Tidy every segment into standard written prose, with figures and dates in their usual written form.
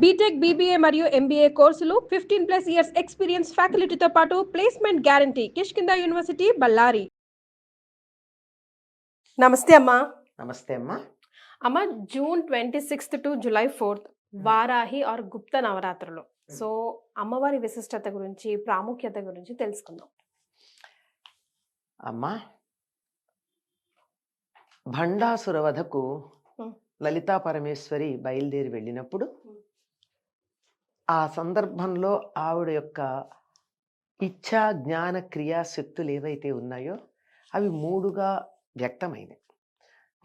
BTech, BBA మరియు MBA కోర్సులు 15+ years experience ఫ్యాకల్టీతో పాటు placement guarantee. Kishkinda university, Ballari. నమస్తే అమ్మా. నమస్తే అమ్మా. అమ్మ, జూన్ 26 టు జూలై 4 వారాహి ఆర్ గుప్త నవరాత్రులు. సో అమ్మవారి విశిష్టత గురించి, ప్రాముఖ్యత గురించి తెలుసుకుందాం. అమ్మా, భండాసుర వధకు లలితా పరమేశ్వరి బయలుదేరి వెళ్ళినప్పుడు ఆ సందర్భంలో ఆవిడ యొక్క ఇచ్ఛా, జ్ఞాన, క్రియాశక్తులు ఏవైతే ఉన్నాయో అవి మూడుగా వ్యక్తమైనవి.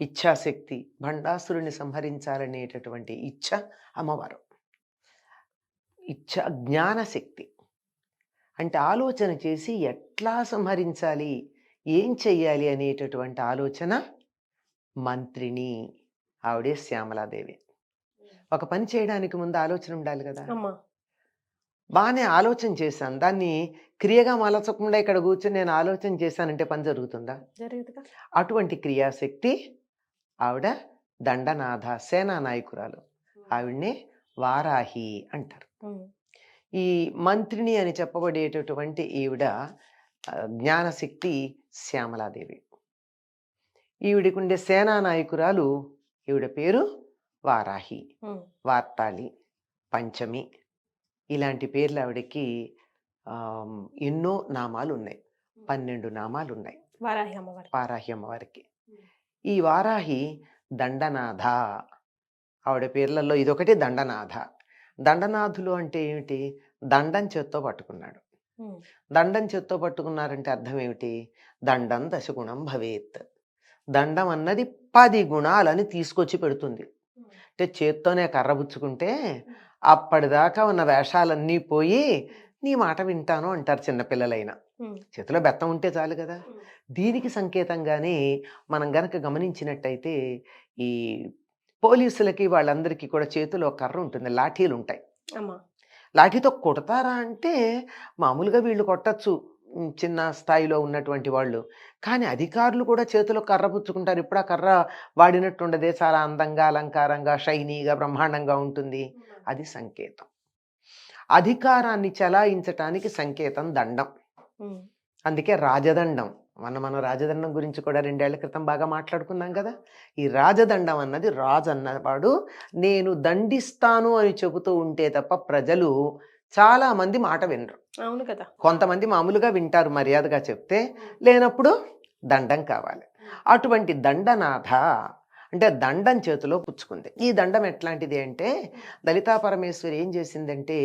ఇచ్ఛాశక్తి, భండాసురుని సంహరించాలనేటటువంటి ఇచ్ఛ అమ్మవారు. జ్ఞానశక్తి అంటే ఆలోచన చేసి ఎట్లా సంహరించాలి, ఏం చెయ్యాలి అనేటటువంటి ఆలోచన మంత్రిని, ఆవిడే శ్యామలాదేవి. ఒక పని చేయడానికి ముందు ఆలోచన ఉండాలి కదా. బాగానే ఆలోచన చేశాను, దాన్ని క్రియగా మలచకుండా ఇక్కడ కూర్చొని నేను ఆలోచన చేశానంటే పని జరుగుతుందా? అటువంటి క్రియాశక్తి ఆవిడ దండనాథ, సేనా నాయకురాలు. ఆవిడ్ని వారాహి అంటారు. ఈ మంత్రిని అని చెప్పబడేటటువంటి ఈవిడ జ్ఞానశక్తి శ్యామలాదేవి. ఈవిడికి ఉండే సేనా నాయకురాలు, ఈవిడ పేరు వారాహి, వార్తాళి, పంచమి, ఇలాంటి పేర్లు ఆవిడకి ఎన్నో నామాలు ఉన్నాయి. 12 నామాలు ఉన్నాయి వారాహి అమ్మవారికి. ఈ వారాహి దండనాథ, ఆవిడ పేర్లలో ఇదొకటి దండనాథ. దండనాథులు అంటే ఏమిటి? దండం చేత్తో పట్టుకున్నాడు. దండం చేత్తో పట్టుకున్నారంటే అర్థం ఏమిటి? దండం దశగుణం భవేత్. దండం అన్నది 10 గుణాలని తీసుకొచ్చి పెడుతుంది. అంటే చేత్తోనే కర్ర పుచ్చుకుంటే అప్పటిదాకా ఉన్న వేషాలన్నీ పోయి నీ మాట వింటాను అంటారు చిన్నపిల్లలైనా. చేతిలో బెత్తం ఉంటే చాలు కదా. దీనికి సంకేతంగానే మనం గనక గమనించినట్టయితే ఈ పోలీసులకి వాళ్ళందరికీ కూడా చేతిలో కర్ర ఉంటుంది, లాఠీలు ఉంటాయి. లాఠీతో కొడతారా అంటే మామూలుగా వీళ్ళు కొట్టచ్చు, చిన్న స్థాయిలో ఉన్నటువంటి వాళ్ళు. కానీ అధికారులు కూడా చేతిలో కర్ర పుచ్చుకుంటారు. ఇప్పుడు ఆ కర్ర వాడినట్టు ఉండదే, చాలా అందంగా, అలంకారంగా, షైనీగా, బ్రహ్మాండంగా ఉంటుంది. అది సంకేతం. అధికారాన్ని చలాయించటానికి సంకేతం దండం. అందుకే రాజదండం. మనం రాజదండం గురించి కూడా 2 ఏళ్ల క్రితం బాగా మాట్లాడుకున్నాం కదా. ఈ రాజదండం అన్నది, రాజు అన్నవాడు నేను దండిస్తాను అని చెబుతూ ఉంటే తప్ప ప్రజలు చాలా మంది మాట వినరు. అవును కదా. కొంతమంది మామూలుగా వింటారు, మర్యాదగా చెప్తే. లేనప్పుడు దండం కావాలి. అటువంటి దండనాథ అంటే దండం చేతిలో పుచ్చుకుంది. ఈ దండం ఎట్లాంటిది అంటే, లలితా పరమేశ్వరి ఏం చేసిందంటే,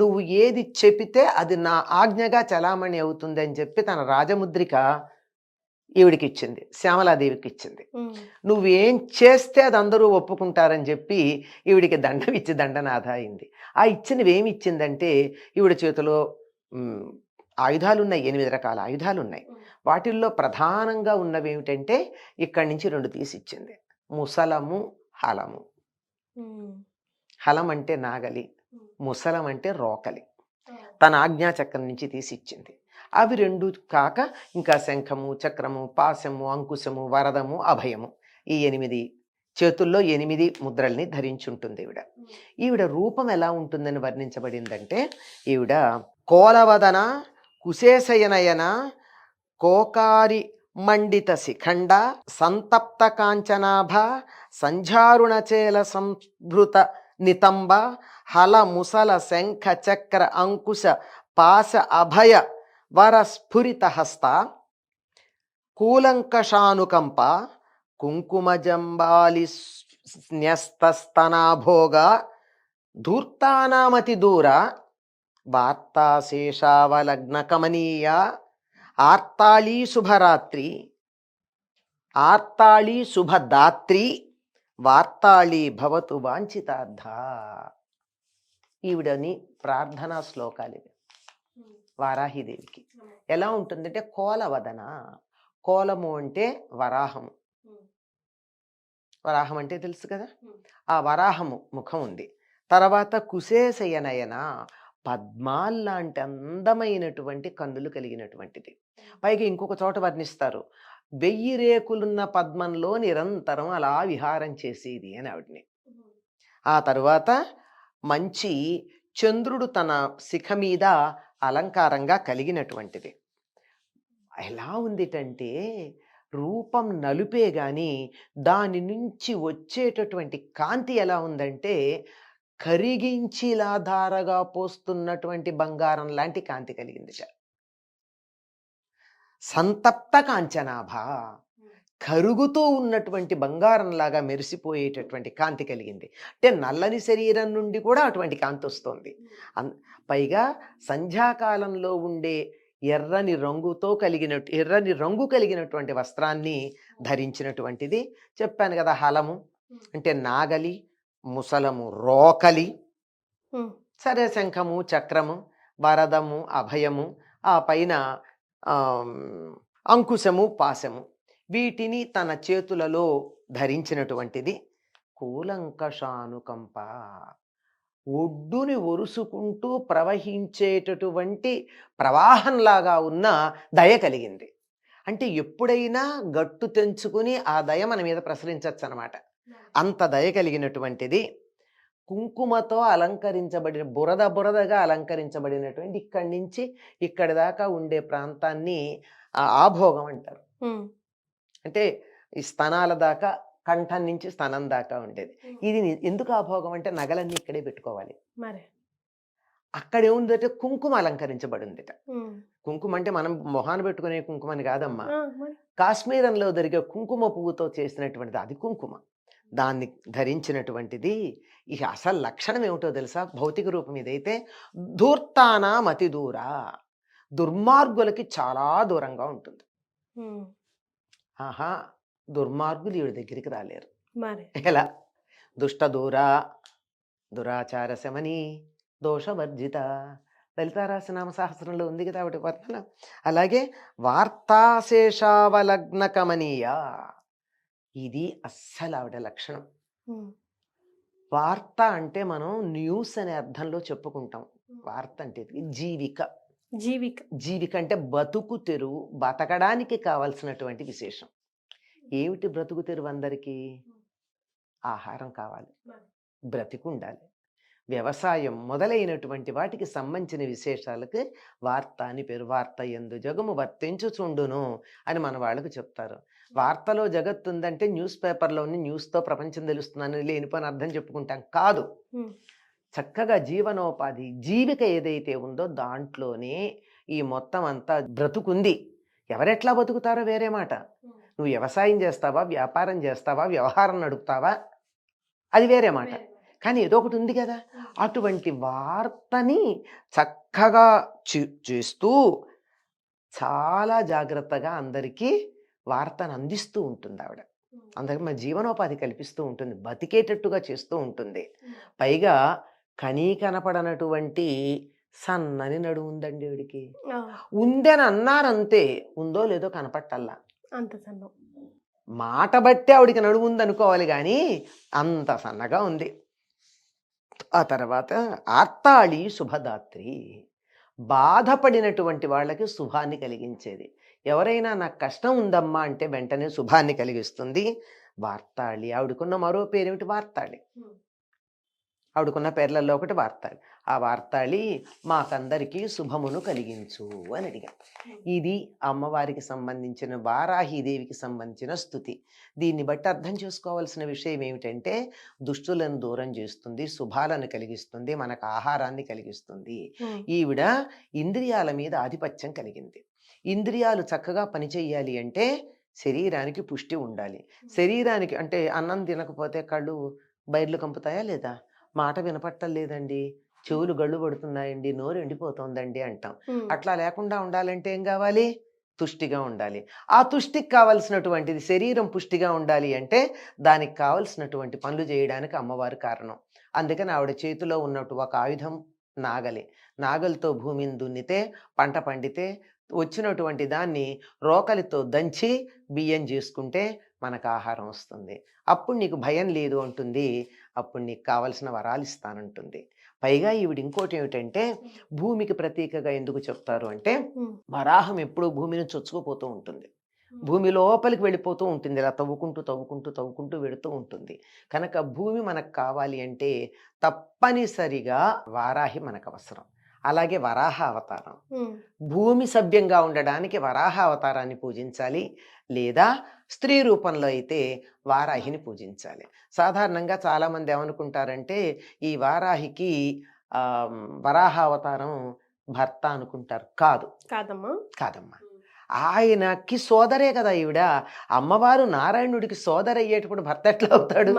నువ్వు ఏది చెబితే అది నా ఆజ్ఞగా చలామణి అవుతుంది అని చెప్పి తన రాజముద్రిక ఈవిడికి ఇచ్చింది, శ్యామలాదేవికి ఇచ్చింది. నువ్వేం చేస్తే అది అందరూ ఒప్పుకుంటారని చెప్పి ఈవిడికి దండం ఇచ్చి దండనాథ అయింది. ఆ ఇచ్చినవి ఏమి ఇచ్చిందంటే, ఈవిడ చేతిలో ఆయుధాలు ఉన్నాయి, 8 రకాల ఆయుధాలు ఉన్నాయి. వాటిల్లో ప్రధానంగా ఉన్నవి ఏమిటంటే, ఇక్కడి నుంచి 2 తీసి ఇచ్చింది. ముసలము, హలము. హలం అంటే నాగలి, ముసలం అంటే రోకలి. తన ఆజ్ఞాచక్రం నుంచి తీసి ఇచ్చింది. అవి 2 కాక ఇంకా శంఖము, చక్రము, పాశము, అంకుశము, వరదము, అభయము, ఈ 8 చేతుల్లో 8 ముద్రల్ని ధరించుంటుంది ఈవిడ. ఈవిడ రూపం ఎలా ఉంటుందని వర్ణించబడిందంటే, ఈవిడ కోలవదన, కుశేశయనయన, కోకారి మండిత శిఖండ, సంతప్త కాంచనాభ, సంఝారుణచేల సంభృత నితంబ, హల ముసల శంఖ చక్ర అంకుశ పాశ అభయ వర స్ఫురిత హస్త, కూలంకషానుకంప, కుంకుమజంబాలి న్యస్తస్తనాభోగ, ధూర్తానామతి దూర, వార్తాశేషావలగ్న కమనీయ, ఆర్తాళీ శుభరాత్రి, ఆర్తాళీ శుభదాత్రి, వార్తాళీ భవతు వాంఛితార్థ. ఈవిడని ప్రార్థనా శ్లోకాలు ఇవి వారాహిదేవికి. ఎలా ఉంటుందంటే, కోలవదన, కోలము అంటే వరాహము. వరాహం అంటే తెలుసు కదా. ఆ వరాహము ముఖం ఉంది. తర్వాత కుశేశయనయన, పద్మాల్లాంటి అందమైనటువంటి కన్నులు కలిగినటువంటిది. పైగా ఇంకొక చోట వర్ణిస్తారు, 1000 రేకులున్న పద్మంలో నిరంతరం అలా విహారం చేసేది అని ఆవిడని. ఆ తరువాత మంచి చంద్రుడు తన శిఖ మీద అలంకారంగా కలిగినటువంటిది. ఎలా ఉందిటంటే రూపం నలుపే గాని దాని నుంచి వచ్చేటటువంటి కాంతి ఎలా ఉందంటే కరిగించిలా ధారగా పోస్తున్నటువంటి బంగారం లాంటి కాంతి కలిగిందిట. సంతప్త కాంచనాభ, కరుగుతూ ఉన్నటువంటి బంగారంలాగా మెరిసిపోయేటటువంటి కాంతి కలిగింది. అంటే నల్లని శరీరం నుండి కూడా అటువంటి కాంతి వస్తుంది. పైగా సంధ్యాకాలంలో ఉండే ఎర్రని రంగు కలిగినటువంటి వస్త్రాన్ని ధరించినటువంటిది. చెప్పాను కదా, హలము అంటే నాగలి, ముసలము రోకలి, సరే శంఖము, చక్రము, వరదము, అభయము, ఆ పైన అంకుశము, పాశము, వీటిని తన చేతులలో ధరించినటువంటిది. కూలంకషానుకంప, ఒడ్డుని ఒరుసుకుంటూ ప్రవహించేటటువంటి ప్రవాహంలాగా ఉన్న దయ కలిగింది. అంటే ఎప్పుడైనా గట్టు తెంచుకుని ఆ దయ మన మీద ప్రసరించవచ్చు అనమాట. అంత దయ కలిగినటువంటిది. కుంకుమతో అలంకరించబడిన బురదగా అలంకరించబడినటువంటి ఇక్కడి నుంచి ఇక్కడి దాకా ఉండే ప్రాంతాన్ని ఆభోగం అంటారు. అంటే ఈ స్తనాల దాకా, కంఠం నుంచి స్తనం దాకా ఉండేది. ఇది ఎందుకు ఆభోగం అంటే నగలన్నీ ఇక్కడే పెట్టుకోవాలి. అక్కడ ఏముందంటే కుంకుమ అలంకరించబడి ఉందిట. కుంకుమ అంటే మనం మొహాన పెట్టుకునే కుంకుమని కాదమ్మా, కాశ్మీరంలో దొరికే కుంకుమ పువ్వుతో చేసినటువంటిది, అది కుంకుమ. దాన్ని ధరించినటువంటిది. ఇక అసలు లక్షణం ఏమిటో తెలుసా? భౌతిక రూపం ఇదైతే ధూర్తానాం అతి దూర, దుర్మార్గులకి చాలా దూరంగా ఉంటుంది. ఆహా, దుర్మార్గులు ఈవిడ దగ్గరికి రాలేరు. ఎలా? దుష్ట దూర, దురాచార శమని, దోషవర్జిత, లలితారాసనామ సహస్రంలో ఉంది కదా ఆవిడ వర్ణన. అలాగే వార్తాశేషావలగ్న కమనీయ, ఇది అస్సలు ఆవిడ లక్షణం. వార్త అంటే మనం న్యూస్ అనే అర్థంలో చెప్పుకుంటాం. వార్త అంటే జీవిక అంటే బతుకు తెరువు, బతకడానికి కావాల్సినటువంటి విశేషం. ఏమిటి బ్రతుకు తెరువు? అందరికీ ఆహారం కావాలి, బ్రతికి ఉండాలి. వ్యవసాయం మొదలైనటువంటి వాటికి సంబంధించిన విశేషాలకు వార్త అని పేరు. వార్త యందు జగము వర్తించుచుండును అని మన వాళ్ళకు చెప్తారు. వార్తలో జగత్తు ఉందంటే న్యూస్ పేపర్లోని న్యూస్తో ప్రపంచం తెలుస్తుందని లేనిపోని అర్థం చెప్పుకుంటాం కాదు. చక్కగా జీవనోపాధి, జీవిక ఏదైతే ఉందో దాంట్లోనే ఈ మొత్తం అంతా బ్రతుకుంది. ఎవరెట్లా బతుకుతారో వేరే మాట. నువ్వు వ్యవసాయం చేస్తావా, వ్యాపారం చేస్తావా, వ్యవహారం నడుపుతావా, అది వేరే మాట. కానీ ఏదో ఒకటి ఉంది కదా. అటువంటి వార్తని చక్కగా చేస్తూ చాలా జాగ్రత్తగా అందరికీ వార్తను అందిస్తూ ఉంటుంది ఆవిడ. అందరికి మన జీవనోపాధి కల్పిస్తూ ఉంటుంది, బతికేటట్టుగా చేస్తూ ఉంటుంది. పైగా కనీ కనపడనటువంటి సన్నని నడుము ఉందండి ఆవిడికి. ఉందని అన్నారంతే, ఉందో లేదో కనపట్టల్లా. అంత సన్న మాట బట్టి ఆవిడికి నడుము ఉందనుకోవాలి కానీ అంత సన్నగా ఉంది. ఆ తర్వాత ఆర్తాళి శుభదాత్రి, బాధపడినటువంటి వాళ్ళకి శుభాన్ని కలిగించేది. ఎవరైనా నాకు కష్టం ఉందమ్మా అంటే వెంటనే శుభాన్ని కలిగిస్తుంది. వార్తాళి. ఆవిడకున్న మరో పేరేమిటి? వార్తాళి. ఆవిడకున్న పేర్లలో ఒకటి వార్తాళి. ఆ వార్తాళి మాకందరికీ శుభమును కలిగించు అని అడిగాం. ఇది అమ్మవారికి సంబంధించిన, వారాహీదేవికి సంబంధించిన స్తుతి. దీన్ని బట్టి అర్థం చేసుకోవాల్సిన విషయం ఏమిటంటే దుష్టులను దూరం చేస్తుంది, శుభాలను కలిగిస్తుంది, మనకు ఆహారాన్ని కలిగిస్తుంది. ఈవిడ ఇంద్రియాల మీద ఆధిపత్యం కలిగింది. ఇంద్రియాలు చక్కగా పనిచేయాలి అంటే శరీరానికి పుష్టి ఉండాలి. శరీరానికి అంటే అన్నం తినకపోతే కళ్ళు బయర్లు కంపుతాయా లేదా? మాట వినపట్టలేదండి, చెవులు గళ్ళు పడుతున్నాయండి, నోరు ఎండిపోతుందండి అంటాం. అట్లా లేకుండా ఉండాలంటే ఏం కావాలి? తుష్టిగా ఉండాలి. ఆ తుష్టికి కావలసినటువంటిది, శరీరం పుష్టిగా ఉండాలి అంటే దానికి కావలసినటువంటి పనులు చేయడానికి అమ్మవారు కారణం. అందుకని ఆవిడ చేతిలో ఉన్నట్టు ఒక ఆయుధం నాగలి. నాగలితో భూమిని దున్నితే, పంట పండితే వచ్చినటువంటి దాన్ని రోకలితో దంచి బియ్యం చేసుకుంటే మనకు ఆహారం వస్తుంది. అప్పుడు నీకు భయం లేదు అంటుంది. అప్పుడు నీకు కావలసిన వరాలు ఇస్తానంటుంది. పైగా ఈవిడ ఇంకోటి ఏమిటంటే భూమికి ప్రతీకగా ఎందుకు చెప్తారు అంటే వరాహం ఎప్పుడూ భూమిని చొచ్చుకుపోతూ ఉంటుంది. భూమి లోపలికి వెళ్ళిపోతూ ఉంటుంది, ఇలా తవ్వుకుంటూ వెళుతూ ఉంటుంది. కనుక భూమి మనకు కావాలి అంటే తప్పనిసరిగా వారాహి మనకు అవసరం. అలాగే వరాహ అవతారం, భూమి సభ్యంగా ఉండడానికి వరాహ అవతారాన్ని పూజించాలి, లేదా స్త్రీ రూపంలో అయితే వారాహిని పూజించాలి. సాధారణంగా చాలామంది ఏమనుకుంటారంటే ఈ వారాహికి వరాహ అవతారం భర్త అనుకుంటారు. కాదమ్మా, ఆయనకి సోదరే కదా ఈవిడ. అమ్మవారు నారాయణుడికి సోదరు అయ్యేటప్పుడు భర్త ఎట్లా అవుతాడు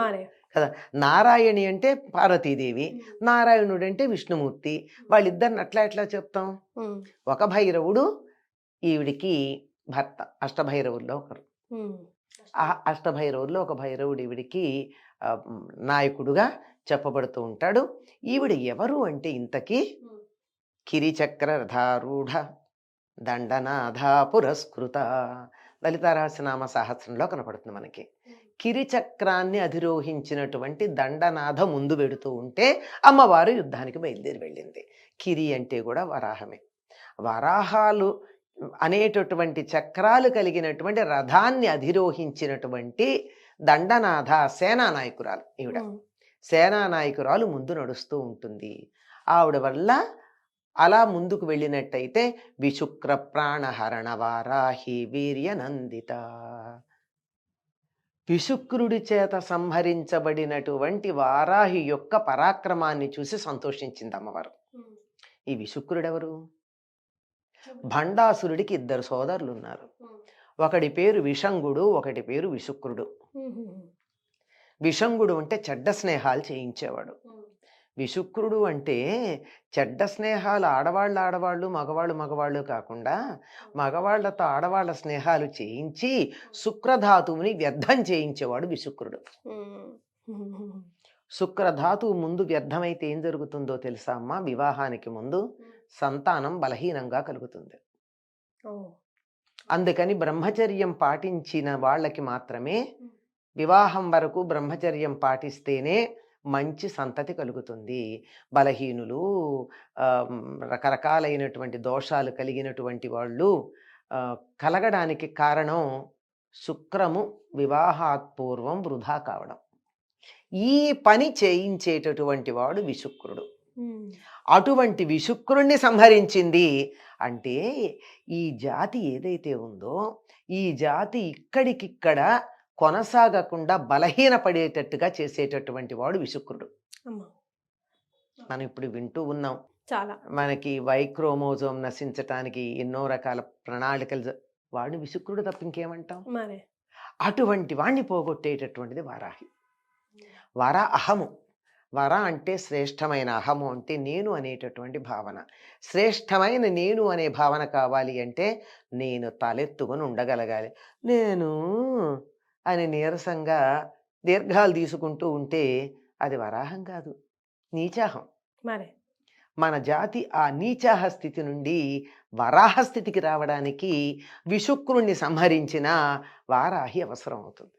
కదా. నారాయణి అంటే పార్వతీదేవి, నారాయణుడు అంటే విష్ణుమూర్తి. వాళ్ళిద్దరిని ఎట్లా చెప్తాం? ఒక భైరవుడు ఈవిడికి భర్త, అష్టభైరవుల్లో ఒకరు. ఆ అష్టభైరవుల్లో ఒక భైరవుడు ఈవిడికి నాయకుడుగా చెప్పబడుతూ ఉంటాడు. ఈవిడ ఎవరు అంటే ఇంతకీ కిరిచక్ర రథారూఢ దండనాథ పురస్కృత, లలితా రహస్యనామ సహస్రంలో కనపడుతుంది మనకి. కిరిచక్రాన్ని అధిరోహించినటువంటి దండనాథ ముందు పెడుతూ ఉంటే అమ్మవారు యుద్ధానికి బయలుదేరి వెళ్ళింది. కిరి అంటే కూడా వరాహమే. వరాహాలు అనేటటువంటి చక్రాలు కలిగినటువంటి రథాన్ని అధిరోహించినటువంటి దండనాథ సేనానాయకురాలు ఈవిడ. సేనానాయకురాలు ముందు నడుస్తూ ఉంటుంది. ఆవిడ వల్ల అలా ముందుకు వెళ్ళినట్టయితే విశుక్ర ప్రాణహరణ వారాహి వీర్యనందిత, విశుక్రుడి చేత సంహరించబడినటువంటి వారాహి యొక్క పరాక్రమాన్ని చూసి సంతోషించింది అమ్మవారు. ఈ విశుక్రుడెవరు? భండాసురుడికి ఇద్దరు సోదరులు ఉన్నారు. ఒకడి పేరు విషంగుడు, ఒకటి పేరు విశుక్రుడు. విషంగుడు అంటే చెడ్డ స్నేహాలు చేయించేవాడు. విశుక్రుడు అంటే చెడ్డ స్నేహాలు, ఆడవాళ్ళు మగవాళ్ళు కాకుండా మగవాళ్లతో ఆడవాళ్ల స్నేహాలు చేయించి శుక్రధాతువుని వ్యర్థం చేయించేవాడు విశుక్రుడు. శుక్రధాతువు ముందు వ్యర్థమైతే ఏం జరుగుతుందో తెలుసా అమ్మా? వివాహానికి ముందు సంతానం బలహీనంగా కలుగుతుంది. అందుకని బ్రహ్మచర్యం పాటించిన వాళ్ళకి మాత్రమే, వివాహం వరకు బ్రహ్మచర్యం పాటిస్తేనే మంచి సంతతి కలుగుతుంది. బలహీనులు, రకరకాలైనటువంటి దోషాలు కలిగినటువంటి వాళ్ళు కలగడానికి కారణం శుక్రము వివాహాత్పూర్వం వృధా కావడం. ఈ పని చేయించేటటువంటి వాడు విశుక్రుడు. అటువంటి విశుక్రుణ్ణి సంహరించింది అంటే ఈ జాతి ఏదైతే ఉందో ఈ జాతి ఇక్కడికిక్కడ కొనసాగకుండా బలహీనపడేటట్టుగా చేసేటటువంటి వాడు విశుక్రుడు. మనం ఇప్పుడు వింటూ ఉన్నాం, చాలా మనకి వైక్రోమోజోమ్ నశించటానికి ఎన్నో రకాల ప్రణాళికలు. వాడిని విశుక్రుడు తప్ప ఇంకేమంటాం? అటువంటి వాణ్ణి పోగొట్టేటటువంటిది వారాహి. వర అహము. వర అంటే శ్రేష్టమైన, అహము అంటే నేను అనేటటువంటి భావన. శ్రేష్టమైన నేను అనే భావన కావాలి అంటే నేను తలెత్తుకొని ఉండగలగాలి. నేను అని నీరసంగా దీర్ఘాలు తీసుకుంటూ ఉంటే అది వరాహం కాదు, నీచాహం. మన జాతి ఆ నీచాహ స్థితి నుండి వరాహ స్థితికి రావడానికి విశుక్రుణ్ణి సంహరించిన వారాహి అవసరం అవుతుంది.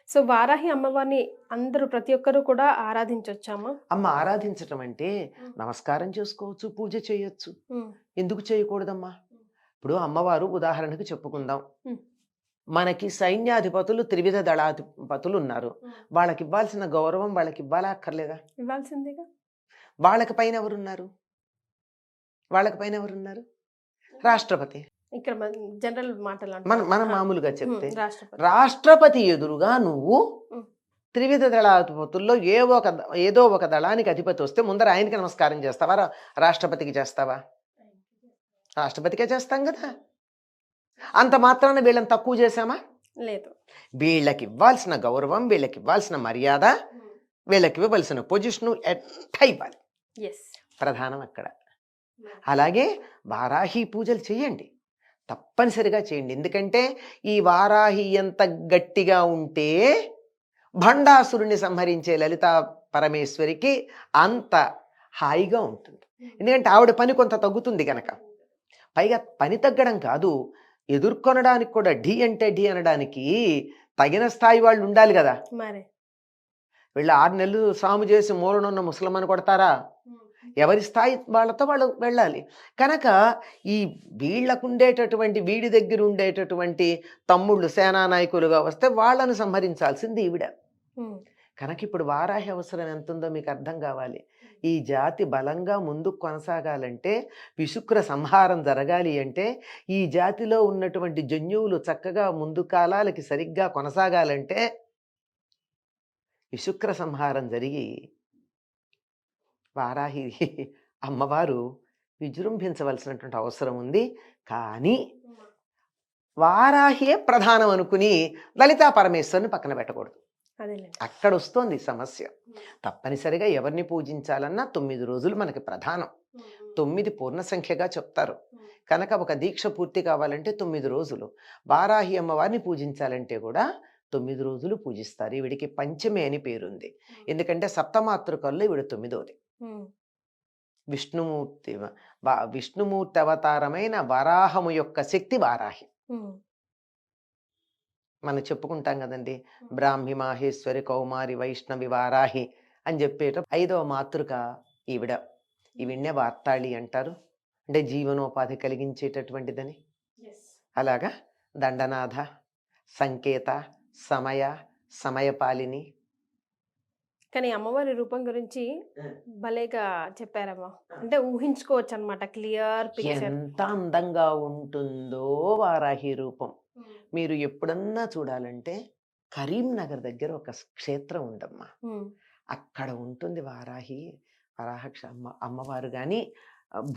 సో వారాహి అమ్మవారిని అందరూ ప్రతి ఒక్కరు కూడా ఆరాధించవచ్చామా? అమ్మ ఆరాధించటం అంటే నమస్కారం చేసుకోవచ్చు, పూజ చేయొచ్చు. ఎందుకు చేయకూడదమ్మా? ఇప్పుడు అమ్మవారు ఉదాహరణకు చెప్పుకుందాం, మనకి సైన్యాధిపతులు, త్రివిధ దళాధిపతులు ఉన్నారు. వాళ్ళకి ఇవ్వాల్సిన గౌరవం వాళ్ళకి ఇవ్వాలా అక్కర్లేదా? ఇవ్వాల్సిందేగా. వాళ్ళకి పైన ఎవరున్నారు? రాష్ట్రపతి. ఇక్కడ జనరల్ మాటలు మనం మామూలుగా చెప్తే రాష్ట్రపతి ఎదురుగా నువ్వు త్రివిధ దళాధిపతుల్లో ఏదో ఒక దళానికి అధిపతి వస్తే ముందర ఆయనకి నమస్కారం చేస్తావా? రాష్ట్రపతికి చేస్తావా? రాష్ట్రపతికే చేస్తాం కదా. అంత మాత్రాన వీళ్ళని తక్కువ చేశామా? లేదు. వీళ్ళకి ఇవ్వాల్సిన గౌరవం, వీళ్ళకి ఇవ్వాల్సిన మర్యాద, వీళ్ళకి ఇవ్వవలసిన పొజిషను ఎట్లా ఇవ్వాలి, ప్రధానం అక్కడ. అలాగే వారాహి పూజలు చేయండి, తప్పనిసరిగా చేయండి. ఎందుకంటే ఈ వారాహి ఎంత గట్టిగా ఉంటే భండాసురుణ్ణి సంహరించే లలితా పరమేశ్వరికి అంత హాయిగా ఉంటుంది. ఎందుకంటే ఆవిడ పని కొంత తగ్గుతుంది కనుక. పైగా పని తగ్గడం కాదు, ఎదుర్కొనడానికి కూడా ఢీ అంటే ఢీ అనడానికి తగిన స్థాయి వాళ్ళు ఉండాలి కదా. వీళ్ళు 6 నెలలు సాము చేసి మూలనున్న ముసలమ్మని కొడతారా? ఎవరి స్థాయి వాళ్ళతో వాళ్ళు వెళ్ళాలి. కనుక ఈ వీడి దగ్గర ఉండేటటువంటి తమ్ముళ్ళు సేనా నాయకులుగా వస్తే వాళ్ళను సంహరించాల్సింది ఈవిడ. ఉమ్, కనుక ఇప్పుడు వారాహి అవసరం ఎంతుందో మీకు అర్థం కావాలి. ఈ జాతి బలంగా ముందుకు కొనసాగాలంటే, విశుక్ర సంహారం జరగాలి అంటే, ఈ జాతిలో ఉన్నటువంటి జన్యువులు చక్కగా ముందు కాలాలకి సరిగ్గా కొనసాగాలంటే విశుక్ర సంహారం జరిగి వారాహి అమ్మవారు విజృంభించవలసినటువంటి అవసరం ఉంది. కానీ వారాహియే ప్రధానం అనుకుని లలితా పరమేశ్వరుని పక్కన పెట్టకూడదు. అదేలేండి. అక్కడ వస్తోంది సమస్య. తప్పనిసరిగా ఎవరిని పూజించాలన్నా 9 రోజులు మనకి ప్రధానం. 9 పూర్ణ సంఖ్యగా చెప్తారు. కనుక ఒక దీక్ష పూర్తి కావాలంటే 9 రోజులు. వారాహి అమ్మవారిని పూజించాలంటే కూడా 9 రోజులు పూజిస్తారు. ఈవిడికి పంచమి అని పేరుంది. ఎందుకంటే సప్తమాతృకల్లో ఈవిడ 9వది. ఉమ్, విష్ణుమూర్తి అవతారమైన వరాహము యొక్క శక్తి వారాహి. ఉమ్, మనం చెప్పుకుంటాం కదండి, బ్రాహ్మి మాహేశ్వరి కౌమారి వైష్ణవి వారాహి అని చెప్పేట 5వ మాతృక ఈవిడ. ఈవిడ్నే వార్తాళి అంటారు, అంటే జీవనోపాధి కలిగించేటటువంటిదని. అలాగా దండనాథ, సంకేత, సమయపాలిని. కానీ అమ్మవారి రూపం గురించి భలేగా చెప్పారమ్మా. అంటే ఊహించుకోవచ్చు అనమాట, క్లియర్ పిక్చర్. ఎంత అందంగా ఉంటుందో వారాహి రూపం. మీరు ఎప్పుడన్నా చూడాలంటే కరీంనగర్ దగ్గర ఒక క్షేత్రం ఉందమ్మా, అక్కడ ఉంటుంది అమ్మవారు. కానీ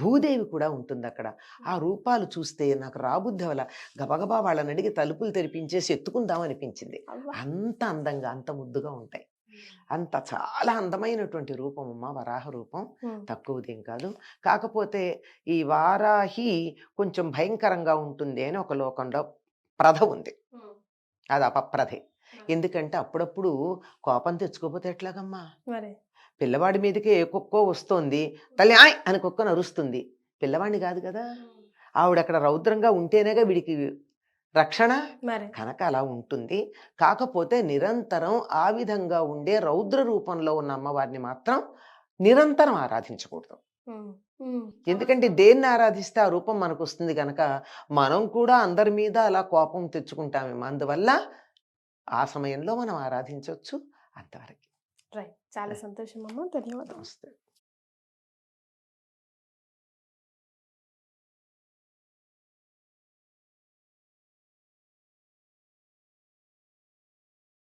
భూదేవి కూడా ఉంటుంది అక్కడ. ఆ రూపాలు చూస్తే నాకు రాబుద్ధి వల్ల గబగబా వాళ్ళని అడిగి తలుపులు తెరిపించేసి ఎత్తుకుందాం అనిపించింది. అంత అందంగా, అంత ముద్దుగా ఉంటాయి. అంత చాలా అందమైనటువంటి రూపం అమ్మ వరాహ రూపం, తక్కువదేం కాదు. కాకపోతే ఈ వారాహి కొంచెం భయంకరంగా ఉంటుంది అని ఒక లోకంలో ప్రథ ఉంది. అది అపప్రథే. ఎందుకంటే అప్పుడప్పుడు కోపం తెచ్చుకోపోతే ఎట్లాగమ్మా? పిల్లవాడి మీదకి ఏ కుక్కో వస్తోంది, తల్లి ఆయ్ అని కుక్కను అరుస్తుంది, పిల్లవాడిని కాదు కదా. ఆవిడ అక్కడ రౌద్రంగా ఉంటేనేగా వీడికి రక్షణ. కనుక అలా ఉంటుంది. కాకపోతే నిరంతరం ఆ విధంగా ఉండే రౌద్ర రూపంలో ఉన్న అమ్మవారిని మాత్రం నిరంతరం ఆరాధించకూడదు. ఎందుకంటే దేన్ని ఆరాధిస్తే ఆ రూపం మనకు వస్తుంది కనుక మనం కూడా అందరి మీద అలా కోపం తెచ్చుకుంటామేమో. అందువల్ల ఆ సమయంలో మనం ఆరాధించవచ్చు అంతవరకు. రైట్. చాలా సంతోషం అమ్మ. ధన్యవాదాలు. నమస్తే.